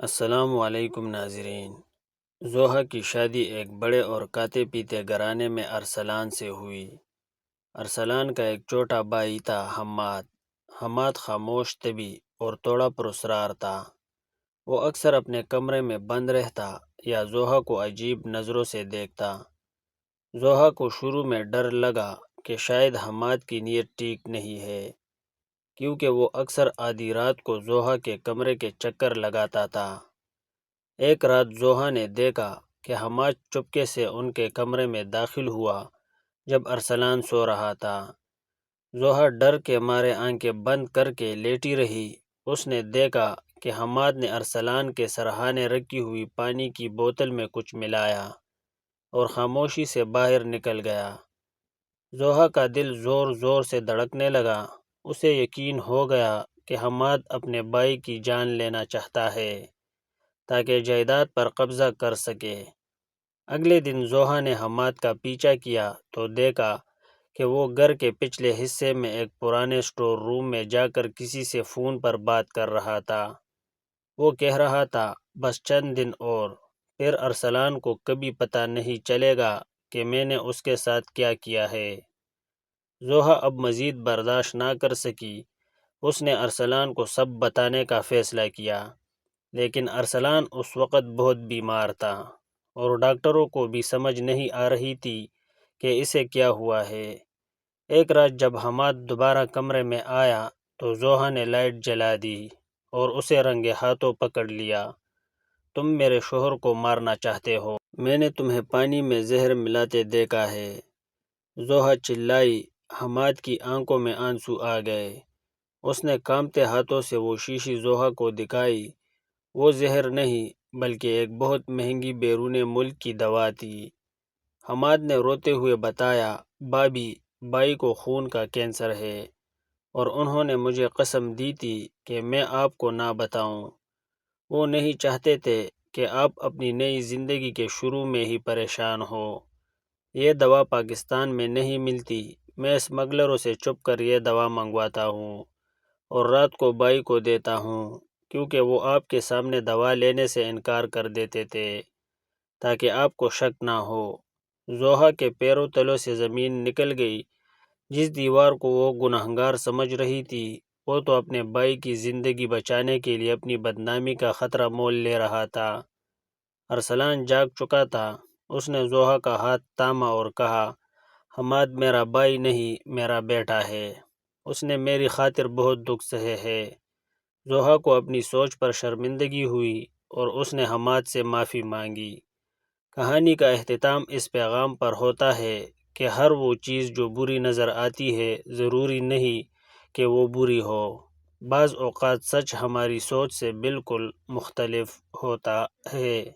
السلام علیکم ناظرین۔ زوہا کی شادی ایک بڑے اور کھاتے پیتے گھرانے میں ارسلان سے ہوئی۔ ارسلان کا ایک چھوٹا بھائی تھا حماد۔ حماد خاموش، طبی اور تھوڑا پراسرار تھا۔ وہ اکثر اپنے کمرے میں بند رہتا یا زوہا کو عجیب نظروں سے دیکھتا۔ زوہا کو شروع میں ڈر لگا کہ شاید حماد کی نیت ٹھیک نہیں ہے، کیونکہ وہ اکثر آدھی رات کو زوہا کے کمرے کے چکر لگاتا تھا۔ ایک رات زوہا نے دیکھا کہ حماد چپکے سے ان کے کمرے میں داخل ہوا جب ارسلان سو رہا تھا۔ زوہا ڈر کے مارے آنکھیں بند کر کے لیٹی رہی۔ اس نے دیکھا کہ حماد نے ارسلان کے سرہانے رکھی ہوئی پانی کی بوتل میں کچھ ملایا اور خاموشی سے باہر نکل گیا۔ زوہا کا دل زور زور سے دھڑکنے لگا۔ اسے یقین ہو گیا کہ حماد اپنے بھائی کی جان لینا چاہتا ہے تاکہ جائیداد پر قبضہ کر سکے۔ اگلے دن زوہا نے حماد کا پیچھا کیا تو دیکھا کہ وہ گھر کے پچھلے حصے میں ایک پرانے اسٹور روم میں جا کر کسی سے فون پر بات کر رہا تھا۔ وہ کہہ رہا تھا، بس چند دن اور پھر ارسلان کو کبھی پتہ نہیں چلے گا کہ میں نے اس کے ساتھ کیا کیا ہے۔ زوہا اب مزید برداشت نہ کر سکی۔ اس نے ارسلان کو سب بتانے کا فیصلہ کیا، لیکن ارسلان اس وقت بہت بیمار تھا اور ڈاکٹروں کو بھی سمجھ نہیں آ رہی تھی کہ اسے کیا ہوا ہے۔ ایک رات جب حماد دوبارہ کمرے میں آیا تو زوہا نے لائٹ جلا دی اور اسے رنگے ہاتھوں پکڑ لیا۔ تم میرے شوہر کو مارنا چاہتے ہو؟ میں نے تمہیں پانی میں زہر ملاتے دیکھا ہے، زوہا چلائی۔ حماد کی آنکھوں میں آنسو آ گئے۔ اس نے کانپتے ہاتھوں سے وہ شیشی زوہا کو دکھائی۔ وہ زہر نہیں بلکہ ایک بہت مہنگی بیرون ملک کی دوا تھی۔ حماد نے روتے ہوئے بتایا، بھائی کو خون کا کینسر ہے اور انہوں نے مجھے قسم دی تھی کہ میں آپ کو نہ بتاؤں۔ وہ نہیں چاہتے تھے کہ آپ اپنی نئی زندگی کے شروع میں ہی پریشان ہو۔ یہ دوا پاکستان میں نہیں ملتی۔ میں اسمگلروں سے چھپ کر یہ دوا منگواتا ہوں اور رات کو بھائی کو دیتا ہوں، کیونکہ وہ آپ کے سامنے دوا لینے سے انکار کر دیتے تھے تاکہ آپ کو شک نہ ہو۔ زوہا کے پیروں تلوں سے زمین نکل گئی۔ جس دیوار کو وہ گنہگار سمجھ رہی تھی، وہ تو اپنے بھائی کی زندگی بچانے کے لیے اپنی بدنامی کا خطرہ مول لے رہا تھا۔ ارسلان جاگ چکا تھا۔ اس نے زوہا کا ہاتھ تھاما اور کہا، حماد میرا بھائی نہیں، میرا بیٹا ہے۔ اس نے میری خاطر بہت دکھ سہے ہے۔ زوہا کو اپنی سوچ پر شرمندگی ہوئی اور اس نے حماد سے معافی مانگی۔ کہانی کا اختتام اس پیغام پر ہوتا ہے کہ ہر وہ چیز جو بری نظر آتی ہے ضروری نہیں کہ وہ بری ہو۔ بعض اوقات سچ ہماری سوچ سے بالکل مختلف ہوتا ہے۔